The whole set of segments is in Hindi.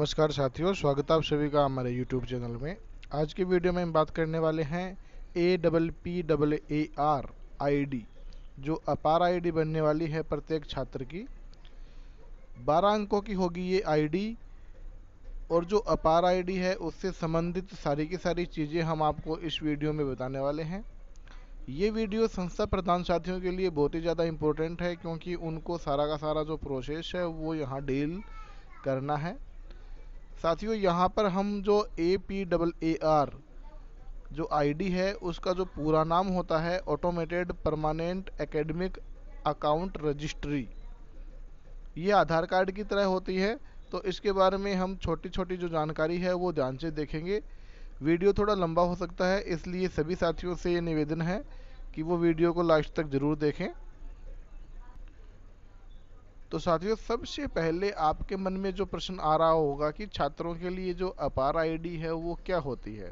नमस्कार साथियों, स्वागत है आप सभी का हमारे YouTube चैनल में। आज की वीडियो में हम बात करने वाले हैं APPAR आईडी, जो अपार आईडी बनने वाली है प्रत्येक छात्र की। 12 अंकों की होगी ये आईडी, और जो अपार आईडी है उससे संबंधित सारी की सारी चीज़ें हम आपको इस वीडियो में बताने वाले हैं। ये वीडियो संस्था प्रधान साथियों के लिए बहुत ही ज़्यादा इम्पोर्टेंट है, क्योंकि उनको सारा का सारा जो प्रोसेस है वो यहाँ डील करना है। साथियों, यहाँ पर हम जो APAR जो आईडी है उसका जो पूरा नाम होता है automated permanent academic account registry, ये आधार कार्ड की तरह होती है। तो इसके बारे में हम छोटी छोटी जो जानकारी है वो ध्यान से देखेंगे। वीडियो थोड़ा लंबा हो सकता है, इसलिए सभी साथियों से ये निवेदन है कि वो वीडियो को लास्ट तक ज़रूर देखें। तो साथियों, सबसे पहले आपके मन में जो प्रश्न आ रहा होगा कि छात्रों के लिए जो अपार आईडी है वो क्या होती है।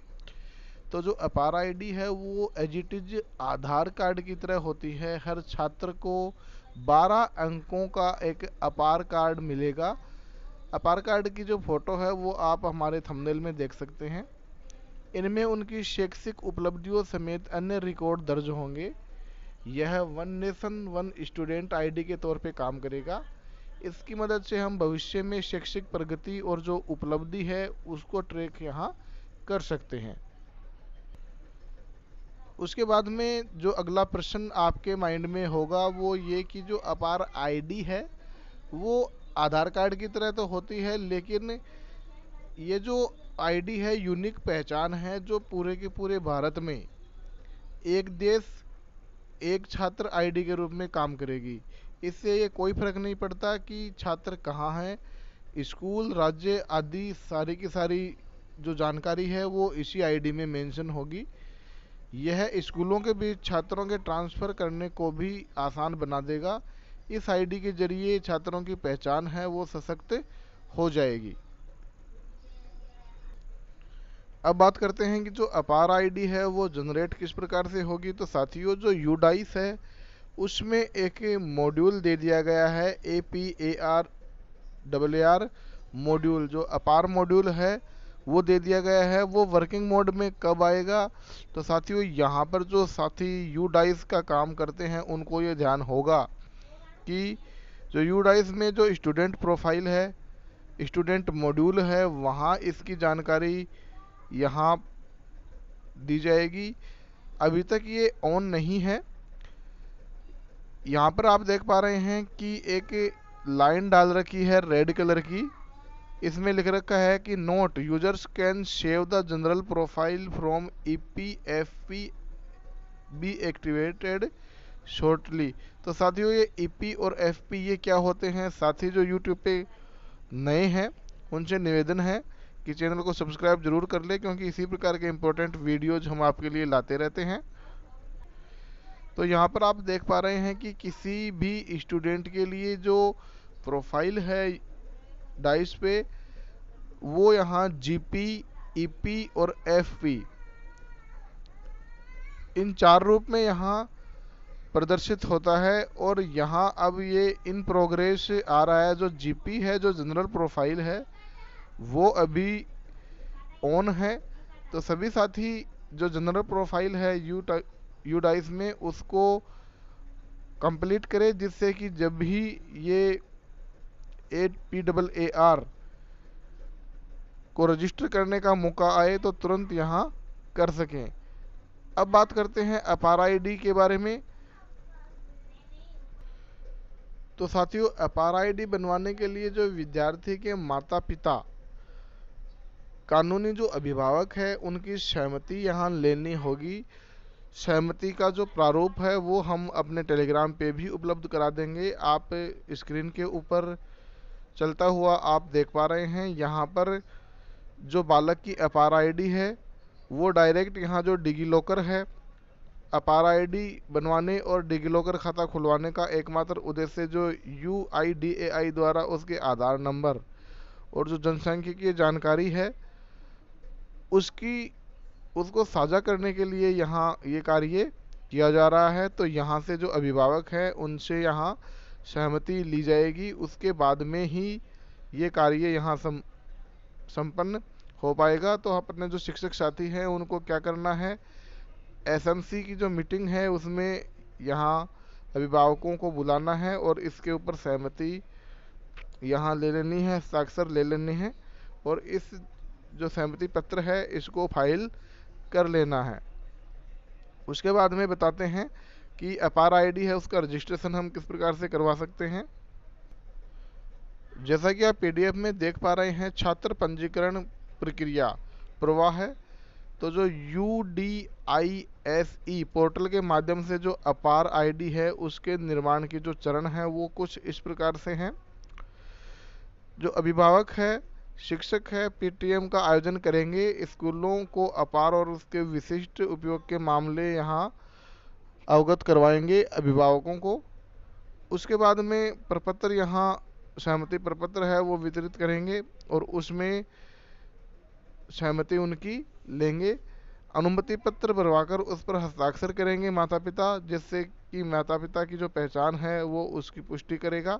तो जो अपार आईडी है वो as it is Aadhaar card की तरह होती है। हर छात्र को 12 अंकों का एक अपार कार्ड मिलेगा। अपार कार्ड की जो फोटो है वो आप हमारे थंबनेल में देख सकते हैं। इनमें उनकी शैक्षिक उपलब्धियों समेत अन्य रिकॉर्ड दर्ज होंगे। यह one nation one student ID के तौर पे काम करेगा। इसकी मदद से हम भविष्य में शैक्षिक प्रगति और जो उपलब्धि है उसको ट्रैक यहाँ कर सकते हैं। उसके बाद में जो अगला प्रश्न आपके माइंड में होगा वो ये कि जो अपार आईडी है वो आधार कार्ड की तरह तो होती है, लेकिन ये जो आईडी है यूनिक पहचान है जो पूरे के पूरे भारत में एक देश एक छात्र आईडी के रूप में काम करेगी। इससे ये कोई फर्क नहीं पड़ता कि छात्र कहाँ है, स्कूल, राज्य आदि सारी की सारी जो जानकारी है वो इसी आईडी में मेंशन होगी। यह स्कूलों के बीच छात्रों के ट्रांसफ़र करने को भी आसान बना देगा। इस आईडी के जरिए छात्रों की पहचान है वो सशक्त हो जाएगी। अब बात करते हैं कि जो अपार आईडी है वो जनरेट किस प्रकार से होगी। तो साथियों, जो यूडाइस है उसमें एक मॉड्यूल दे दिया गया है APAR मॉड्यूल। जो अपार मॉड्यूल है वो दे दिया गया है। वो वर्किंग मोड में कब आएगा। तो साथियों, यहाँ पर जो साथी यूडाइस का काम करते हैं उनको ये ध्यान होगा कि जो यूडाइस में जो स्टूडेंट प्रोफाइल है, स्टूडेंट मॉड्यूल है, वहाँ इसकी जानकारी यहाँ दी जाएगी। अभी तक ये ऑन नहीं है। यहाँ पर आप देख पा रहे हैं कि एक लाइन डाल रखी है रेड कलर की। इसमें लिख रखा है कि note users can save the general profile from EPFP be activated shortly. तो साथियों, ये EP और FP ये क्या होते हैं। साथी जो YouTube पे नए हैं उनसे निवेदन है कि चैनल को सब्सक्राइब जरूर कर ले, क्योंकि इसी प्रकार के इम्पोर्टेंट वीडियोज हम आपके लिए लाते रहते हैं। तो यहाँ पर आप देख पा रहे हैं कि किसी भी स्टूडेंट के लिए जो प्रोफाइल है डाइस पे वो यहाँ GP, EP और FP इन 4 रूप में यहाँ प्रदर्शित होता है। और यहाँ अब ये इन प्रोग्रेस आ रहा है। जो GP है, जो जनरल प्रोफाइल है, वो अभी ऑन है। तो सभी साथी जो जनरल प्रोफाइल है यूडाइस में उसको कंप्लीट करें, जिससे कि जब भी ये APAR को रजिस्टर करने का मौका आए तो तुरंत यहाँ कर सकें। अब बात करते हैं अपार आईडी के बारे में। तो साथियों, अपार आईडी बनवाने के लिए जो विद्यार्थी के माता पिता, कानूनी जो अभिभावक है, उनकी सहमति यहाँ लेनी होगी। सहमति का जो प्रारूप है वो हम अपने टेलीग्राम पे भी उपलब्ध करा देंगे। आप स्क्रीन के ऊपर चलता हुआ आप देख पा रहे हैं। यहाँ पर जो बालक की अपार आईडी है वो डायरेक्ट यहाँ जो डिजिलॉकर है, अपार आईडी बनवाने और डिजिलॉकर खाता खुलवाने का एकमात्र उद्देश्य जो UIDAI द्वारा उसके आधार नंबर और जो जनसांख्यिकीय जानकारी है उसको साझा करने के लिए यहाँ ये कार्य किया जा रहा है। तो यहाँ से जो अभिभावक हैं उनसे यहाँ सहमति ली जाएगी। उसके बाद में ही ये कार्य यहाँ संपन्न हो पाएगा। तो अपने जो शिक्षक साथी हैं उनको क्या करना है, एसएमसी की जो मीटिंग है उसमें यहाँ अभिभावकों को बुलाना है और इसके ऊपर सहमति यहाँ ले लेनी है, हस्ताक्षर ले लेने हैं और इस जो सहमति पत्र है इसको फाइल कर लेना है। उसके बाद में बताते हैं कि अपार आईडी है उसका रजिस्ट्रेशन हम किस प्रकार से करवा सकते हैं। जैसा कि आप पीडीएफ में देख पा रहे हैं, छात्र पंजीकरण प्रक्रिया प्रवाह है। तो जो UDISE पोर्टल के माध्यम से जो अपार आईडी है उसके निर्माण की जो चरण है वो कुछ इस प्रकार से हैं। जो अभिभावक है, शिक्षक है, पीटीएम का आयोजन करेंगे। स्कूलों को अपार और उसके विशिष्ट उपयोग के मामले यहाँ अवगत करवाएंगे अभिभावकों को। उसके बाद में प्रपत्र यहाँ सहमति प्रपत्र है वो वितरित करेंगे और उसमें सहमति उनकी लेंगे। अनुमति पत्र भरवाकर उस पर हस्ताक्षर करेंगे माता पिता, जिससे कि माता पिता की जो पहचान है वो उसकी पुष्टि करेगा।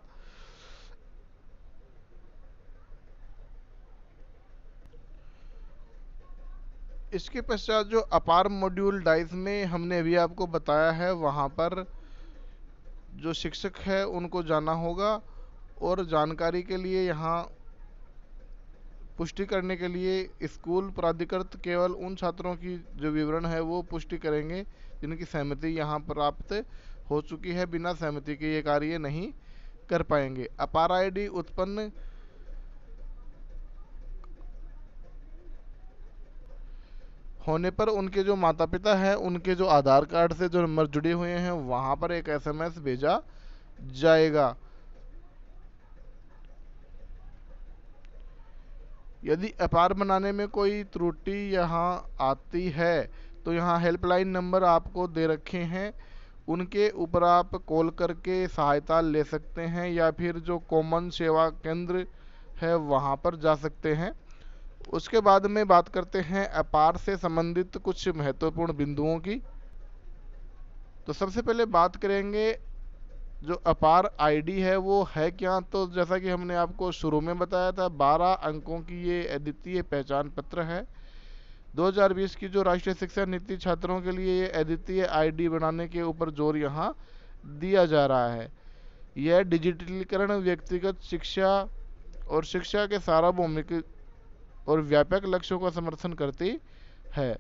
इसके पश्चात जो अपार मॉड्यूल डाइस में हमने अभी आपको बताया है वहाँ पर जो शिक्षक है उनको जाना होगा और जानकारी के लिए यहाँ पुष्टि करने के लिए स्कूल प्राधिकृत केवल उन छात्रों की जो विवरण है वो पुष्टि करेंगे जिनकी सहमति यहाँ प्राप्त हो चुकी है। बिना सहमति के ये कार्य नहीं कर पाएंगे। अपार आईडी उत्पन्न होने पर उनके जो माता पिता है उनके जो आधार कार्ड से जो नंबर जुड़े हुए हैं वहाँ पर एक SMS भेजा जाएगा। यदि अपार बनाने में कोई त्रुटि यहाँ आती है तो यहाँ हेल्पलाइन नंबर आपको दे रखे हैं, उनके ऊपर आप कॉल करके सहायता ले सकते हैं या फिर जो कॉमन सेवा केंद्र है वहाँ पर जा सकते हैं। उसके बाद में बात करते हैं अपार से संबंधित कुछ महत्वपूर्ण बिंदुओं की। तो सबसे पहले बात करेंगे जो अपार आईडी है वो है क्या। तो जैसा कि हमने आपको शुरू में बताया था 12 अंकों की ये अद्वितीय पहचान पत्र है। 2020 की जो राष्ट्रीय शिक्षा नीति छात्रों के लिए ये अद्वितीय आईडी बनाने के ऊपर जोर यहाँ दिया जा रहा है। यह डिजिटलीकरण, व्यक्तिगत शिक्षा और शिक्षा के सार्वभौमिक और व्यापक लक्ष्यों का समर्थन करती है।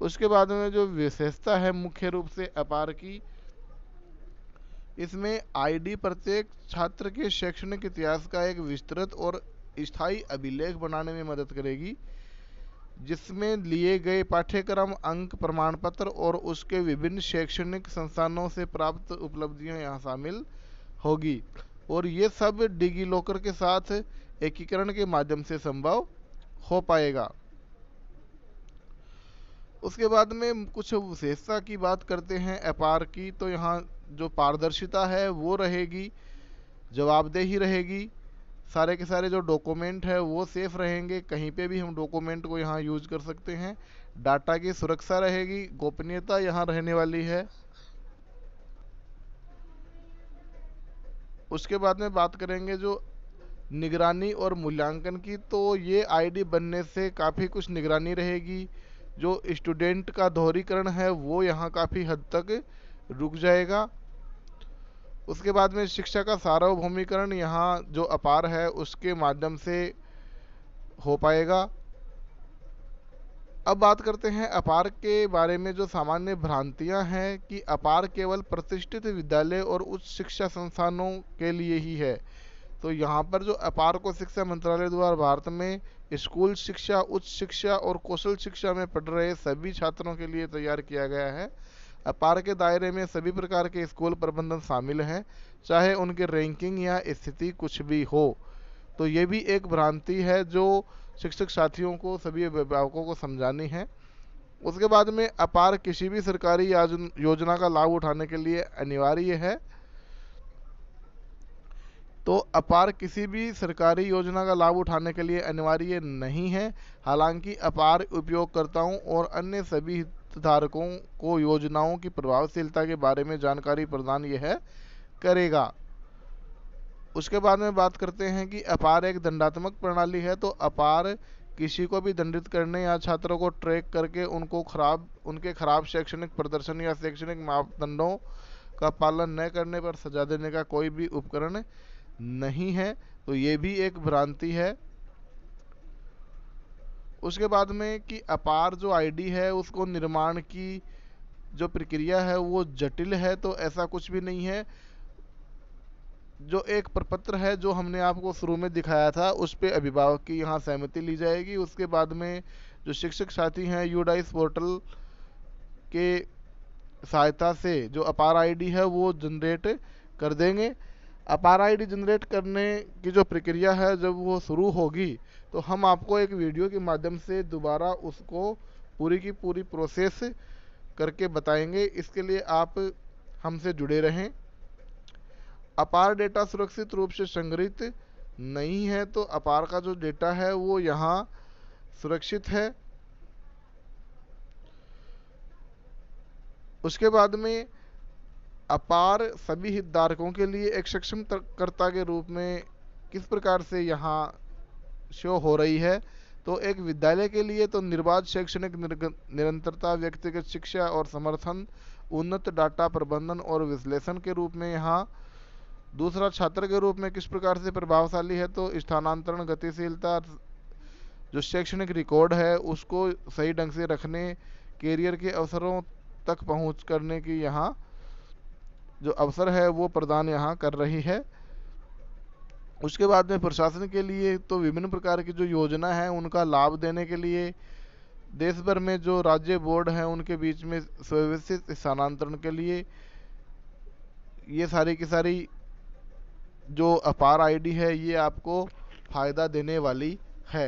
उसके बाद में जो विशेषता है मुख्य रूप से अपार की, इसमें आईडी प्रत्येक छात्र के शैक्षणिक इतिहास का एक विस्तृत और स्थायी अभिलेख बनाने में मदद करेगी, जिसमें लिए गए पाठ्यक्रम, अंक, प्रमाण पत्र और उसके विभिन्न शैक्षणिक संस्थानों से प्राप्त उपलब्धियां यहाँ शामिल होगी और ये सब डिजिलॉकर के साथ एकीकरण के माध्यम से संभव हो पाएगा। उसके बाद में कुछ विशेषता की बात करते हैं अपार की। तो यहाँ जो पारदर्शिता है वो रहेगी, जवाबदेही रहेगी, सारे के सारे जो डॉक्यूमेंट है वो सेफ रहेंगे, कहीं पे भी हम डॉक्यूमेंट को यहाँ यूज कर सकते हैं। डाटा की सुरक्षा रहेगी, गोपनीयता यहाँ रहने वाली है। उसके बाद में बात करेंगे जो निगरानी और मूल्यांकन की। तो ये आईडी बनने से काफ़ी कुछ निगरानी रहेगी। जो स्टूडेंट का दोहरीकरण है वो यहाँ काफ़ी हद तक रुक जाएगा। उसके बाद में शिक्षा का सार्वभौमिकरण यहाँ जो अपार है उसके माध्यम से हो पाएगा। अब बात करते हैं अपार के बारे में जो सामान्य भ्रांतियां हैं कि अपार केवल प्रतिष्ठित विद्यालय और उच्च शिक्षा संस्थानों के लिए ही है। तो यहाँ पर जो अपार को शिक्षा मंत्रालय द्वारा भारत में स्कूल शिक्षा, उच्च शिक्षा और कौशल शिक्षा में पढ़ रहे सभी छात्रों के लिए तैयार किया गया है। अपार के दायरे में सभी प्रकार के स्कूल प्रबंधन शामिल हैं, चाहे उनके रैंकिंग या स्थिति कुछ भी हो। तो ये भी एक भ्रांति है जो शिक्षक साथियों को, सभी अभिभावकों को समझानी है। उसके बाद में अपार किसी भी सरकारी योजना का लाभ उठाने के लिए अनिवार्य है। तो अपार किसी भी सरकारी योजना का लाभ उठाने के लिए अनिवार्य नहीं है। हालांकि अपार उपयोगकर्ताओं और अन्य सभी हितधारकों को योजनाओं की प्रभावशीलता के बारे में जानकारी प्रदान यह करेगा। उसके बाद में बात करते हैं कि अपार एक दंडात्मक प्रणाली है। तो अपार किसी को भी दंडित करने या छात्रों को ट्रैक करके उनके खराब शैक्षणिक प्रदर्शन या शैक्षणिक मापदंडों का पालन न करने पर सजा देने का कोई भी उपकरण नहीं है। तो ये भी एक भ्रांति है। उसके बाद में कि अपार जो आईडी है उसको निर्माण की जो प्रक्रिया है वो जटिल है, तो ऐसा कुछ भी नहीं है। जो एक प्रपत्र है जो हमने आपको शुरू में दिखाया था उस पे अभिभावक की यहाँ सहमति ली जाएगी। उसके बाद में जो शिक्षक साथी हैं यूडाइस पोर्टल के सहायता से जो अपार आईडी है वो जनरेट कर देंगे। अपार आईडी जनरेट करने की जो प्रक्रिया है जब वो शुरू होगी तो हम आपको एक वीडियो के माध्यम से दोबारा उसको पूरी की पूरी प्रोसेस करके बताएंगे। इसके लिए आप हमसे जुड़े रहें। अपार डेटा सुरक्षित रूप से संग्रहित नहीं है, तो अपार का जो डेटा है वो यहाँ सुरक्षित है। उसके बाद में अपार सभी हितधारकों के लिए एक सक्षम कर्ता के रूप में किस प्रकार से यहाँ शो हो रही है। तो एक विद्यालय के लिए तो निर्बाध शैक्षणिक निरंतरता, व्यक्तिगत शिक्षा और समर्थन, उन्नत डाटा प्रबंधन और विश्लेषण के रूप में यहाँ। दूसरा छात्र के रूप में किस प्रकार से प्रभावशाली है, तो स्थानांतरण, गतिशीलता, जो शैक्षणिक रिकॉर्ड है उसको सही ढंग से रखने, कैरियर के अवसरों तक पहुंच करने की यहाँ जो अवसर है वो प्रदान यहाँ कर रही है। उसके बाद में प्रशासन के लिए तो विभिन्न प्रकार की जो योजना है उनका लाभ देने के लिए देश भर में जो राज्य बोर्ड हैं उनके बीच में सुव्यवस्थित स्थानांतरण के लिए ये सारी की सारी जो अपार आईडी है ये आपको फायदा देने वाली है।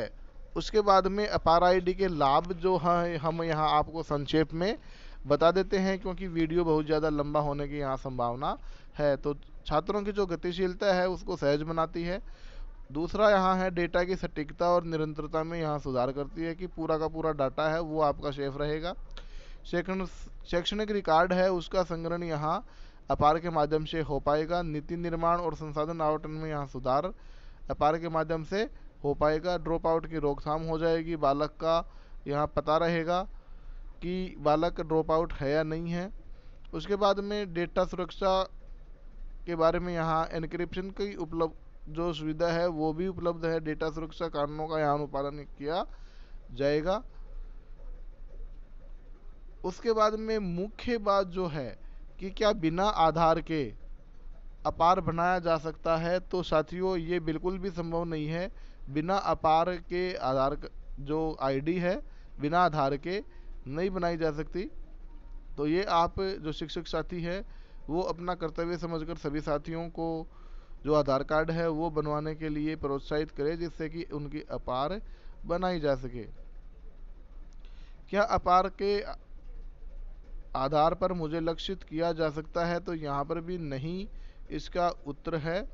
उसके बाद में अपार आईडी के लाभ जो हैं हम यहाँ आपको संक्षेप में बता देते हैं, क्योंकि वीडियो बहुत ज़्यादा लंबा होने की यहाँ संभावना है। तो छात्रों की जो गतिशीलता है उसको सहज बनाती है। दूसरा यहाँ है डेटा की सटीकता और निरंतरता में यहाँ सुधार करती है कि पूरा का पूरा डाटा है वो आपका सेफ रहेगा। शैक्षणिक रिकॉर्ड है उसका संग्रहण यहाँ अपार के माध्यम से हो पाएगा। नीति निर्माण और संसाधन आवंटन में यहाँ सुधार अपार के माध्यम से हो पाएगा। ड्रॉप आउट की रोकथाम हो जाएगी। बालक का यहाँ पता रहेगा कि बालक ड्रॉप आउट है या नहीं है। उसके बाद में डेटा सुरक्षा के बारे में यहाँ एनक्रिप्शन की उपलब्ध जो सुविधा है वो भी उपलब्ध है। डेटा सुरक्षा कानूनों का यहाँ अनुपालन किया जाएगा। उसके बाद में मुख्य बात जो है कि क्या बिना आधार के अपार बनाया जा सकता है, तो साथियों ये बिल्कुल भी संभव नहीं है। बिना अपार के आधार जो आईडी है बिना आधार के नहीं बनाई जा सकती। तो ये आप जो शिक्षक साथी है वो अपना कर्तव्य समझकर सभी साथियों को जो आधार कार्ड है वो बनवाने के लिए प्रोत्साहित करें, जिससे कि उनकी अपार बनाई जा सके। क्या अपार के आधार पर मुझे लक्षित किया जा सकता है, तो यहाँ पर भी नहीं इसका उत्तर है।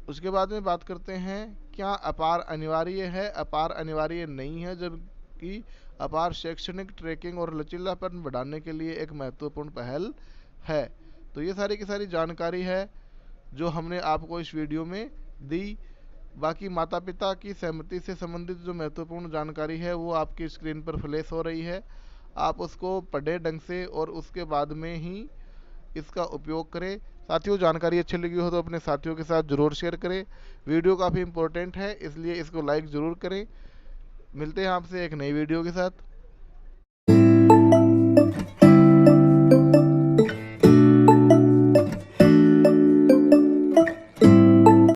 उसके बाद में बात करते हैं क्या अपार अनिवार्य है। अपार अनिवार्य नहीं है, जबकि अपार शैक्षणिक ट्रैकिंग और लचीलापन बढ़ाने के लिए एक महत्वपूर्ण पहल है। तो ये सारी की सारी जानकारी है जो हमने आपको इस वीडियो में दी। बाकी माता पिता की सहमति से संबंधित जो महत्वपूर्ण जानकारी है वो आपकी स्क्रीन पर फ्लैश हो रही है। आप उसको पढ़े ढंग से और उसके बाद में ही इसका उपयोग करें। साथियों जानकारी अच्छी लगी हो तो अपने साथियों के साथ ज़रूर शेयर करें। वीडियो काफ़ी इंपॉर्टेंट है इसलिए इसको लाइक ज़रूर करें। मिलते हैं आपसे एक नई वीडियो के साथ।